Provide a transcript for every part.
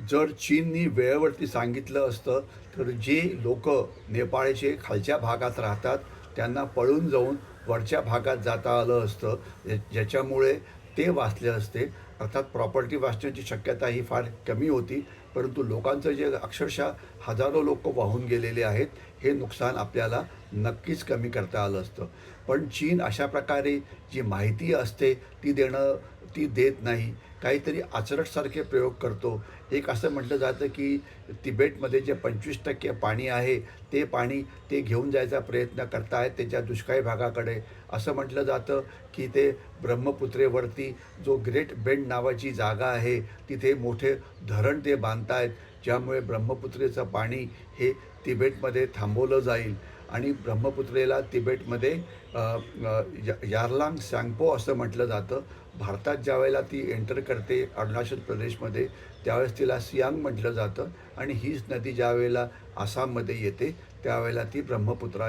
जर चीननी वेळेवरती सांगितलं असतं, तर जे लोक नेपाळचे खालच्या भागात राहतात त्यांना पळून जाऊन वरच्या भागात जाता आलं असतं, ज्याच्यामुळे ते वाचले असते. अर्थात प्रॉपर्टी वाचण्याची शक्यता ही फार कमी होती, परंतु लोकांचं जे अक्षरशः हजारो लोक वाहून गेलेले आहेत, हे नुकसान आपल्याला नक्कीच कमी करता आलं असतं. पण चीन अशा प्रकारे जी माहिती असते ती देत नाही. काहीतरी आचरटसारखे प्रयोग करतो. एक असं म्हटलं जातं की तिबेटमध्ये जे 25% पाणी आहे, ते पाणी ते घेऊन जायचा प्रयत्न करतायत त्यांच्या दुष्काळी भागाकडे. असं म्हटलं जातं की ते ब्रह्मपुत्रेवरती जो ग्रेट बेंड नावाची जागा आहे, तिथे मोठे धरण ते बांधतायत, ज्यामुळे ब्रह्मपुत्रेचं पाणी हे तिबेटमध्ये थांबवलं जाईल आणि ब्रह्मपुत्रेला तिबेटमध्ये यारलांग सांगपो असं म्हटलं जातं. भारतात ज्यावेळेला ती एंटर करते अरुणाचल प्रदेशमध्ये, त्यावेळेस तिला सियांग म्हटलं जातं आणि हीच नदी ज्यावेळेला आसाममध्ये येते त्यावेळेला ती ब्रह्मपुत्रा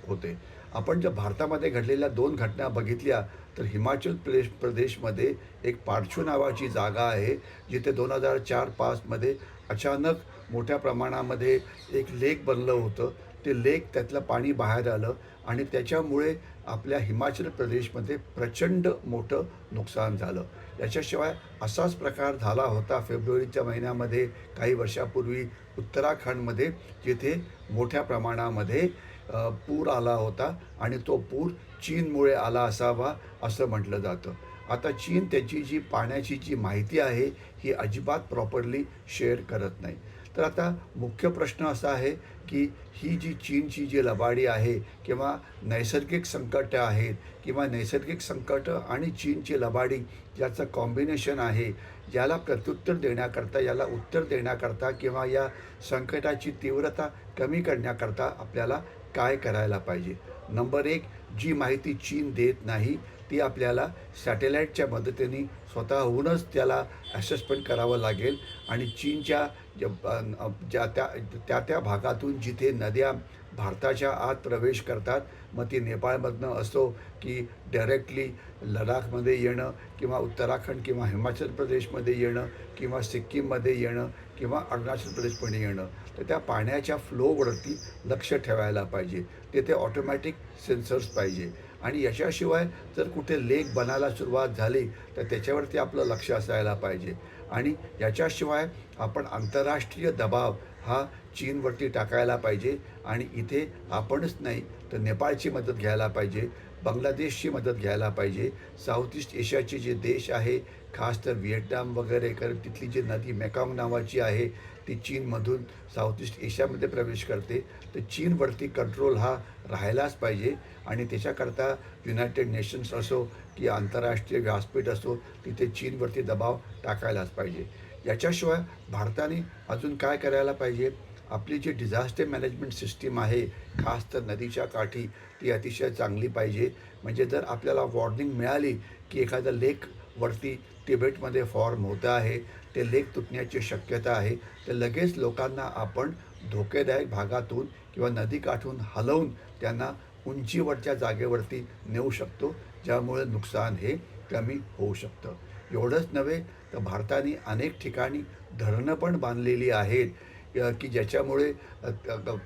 होते. आपण जर भारतामध्ये घडलेल्या 2 घटना बघितल्या तर हिमाचल प्रदेशमध्ये एक पारछू नावाची जागा आहे, जिथे 2004-5मध्ये अचानक मोठ्या प्रमाणामध्ये एक लेक बनलं होतं. ते लेक त्यातलं पाणी बाहेर आलं आणि त्याच्यामुळे आपल्या हिमाचल प्रदेशमध्ये प्रचंड मोठं नुकसान झालं. याच्याशिवाय असाच प्रकार झाला होता फेब्रुवारीच्या महिन्यामध्ये काही वर्षापूर्वी उत्तराखंडमध्ये, जिथे मोठ्या प्रमाणामध्ये पूर आला होता आणि तो पूर चीनमुळे आला असावा असं म्हटलं जातं. आता चीन त्याची जी पाण्याची जी माहिती आहे ही अजिबात प्रॉपरली शेअर करत नाही. तर आता मुख्य प्रश्न असा आहे की ही जी चीनची जी लबाडी आहे किंवा नैसर्गिक संकटं आहेत किंवा नैसर्गिक संकटं आणि चीनची लबाडी याचं कॉम्बिनेशन आहे, याला प्रत्युत्तर देण्याकरता, याला उत्तर देण्याकरता किंवा या संकटाची तीव्रता कमी करण्याकरता आपल्याला काय करायला पाहिजे? नंबर 1, जी माहिती चीन देत नाही ती आपल्याला सॅटेलाईटच्या मदतीने स्वतःहूनच त्याला असेसमेंट करावं लागेल आणि चीनच्या ज्या त्या त्या भागातून जिथे नद्या भारताच्या आत प्रवेश करतात, मग ती नेपाळमधनं असो की डायरेक्टली लडाखमध्ये येणं किंवा उत्तराखंड किंवा हिमाचल प्रदेशमध्ये येणं किंवा सिक्कीममध्ये येणं किंवा अरुणाचल प्रदेशमध्ये येणं, तर त्या पाण्याच्या फ्लोवरती लक्ष ठेवायला पाहिजे. तिथे ऑटोमॅटिक सेन्सर्स पाहिजे आणि याच्याशिवाय जर कुठे लेक बनायला सुरुवात झाली तर त्याच्यावरती आपलं लक्ष असायला पाहिजे आणि याच्याशिवाय आपण आंतरराष्ट्रीय दबाव हा चीनवरती टाकायला पाहिजे आणि इथे आपणच नाही तर नेपाळची मदत घ्यायला पाहिजे, बांगलादेशची मदत घ्यायला पाहिजे. साऊथ ईस्ट एशियाचे जे देश आहे, खास तर व्हिएटनाम वगैरे, कारण तिथली जी नदी मेकाँग नावाची आहे ती चीनमधून साऊथ ईस्ट एशियामध्ये प्रवेश करते, तर चीनवरती कंट्रोल हा राहायलाच पाहिजे आणि त्याच्याकरता युनायटेड नेशन्स असो की आंतरराष्ट्रीय व्यासपीठ असो, तिथे चीनवरती दबाव टाकायलाच पाहिजे. याच्याशिवाय भारताने अजून काय करायला पाहिजे? आपली जी डिझास्टर मॅनेजमेंट सिस्टीम आहे, खास तर नदीच्या काठी, ती अतिशय चांगली पाहिजे. म्हणजे जर आपल्याला वॉर्निंग मिळाली की एखादं लेकवरती तिबेटमध्ये फॉर्म होतं आहे, ते लेक तुटण्याची शक्यता आहे, तर लगेच लोकांना आपण धोकेदायक भागातून किंवा नदीकाठून हलवून त्यांना उंचीवरच्या जागेवरती नेऊ शकतो, ज्यामुळे नुकसान हे कमी होऊ शकतं. एवढंच नव्हे तर भारताने अनेक ठिकाणी धरणं पण बांधलेली आहेत, की ज्याच्यामुळे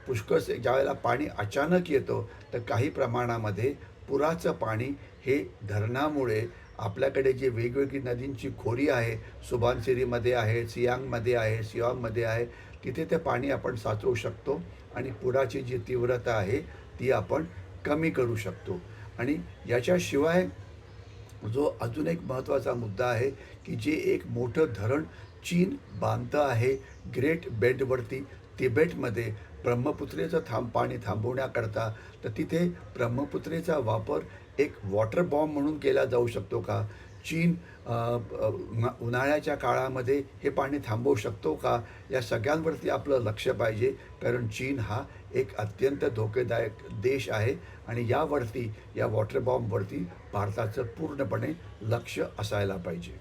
पुष्कळ ज्यावेळेला पाणी अचानक येतं तर काही प्रमाणामध्ये पुराचं पाणी हे धरणामुळे आपल्याकडे जे वेगवेगळी नदींची खोरी आहे, सुबानसिरीमध्ये आहे, सियांगमध्ये आहे, सिआँगमध्ये आहे, तिथे ते पाणी आपण साचवू शकतो आणि पुराची जी तीव्रता आहे ती आपण कमी करू शकतो. आणि याच्याशिवाय जो अजून एक महत्त्वाचा मुद्दा आहे की जे एक मोठं धरण चीन बांधतं आहे ग्रेट बेंडवरती तिबेटमध्ये ब्रह्मपुत्रेचं पाणी थांबवण्याकरता, तर तिथे ब्रह्मपुत्रेचा वापर एक वॉटर बॉम्ब म्हणून केला जाऊ शकतो का? चीन उन्हाळ्याच्या काळामध्ये हे पाणी थांबवू शकतो का? या सगळ्यांवरती आपलं लक्ष पाहिजे, कारण चीन हा एक अत्यंत धोकेदायक देश आहे आणि यावरती, या वॉटर बॉम्बवरती भारताचं पूर्णपणे लक्ष असायला पाहिजे.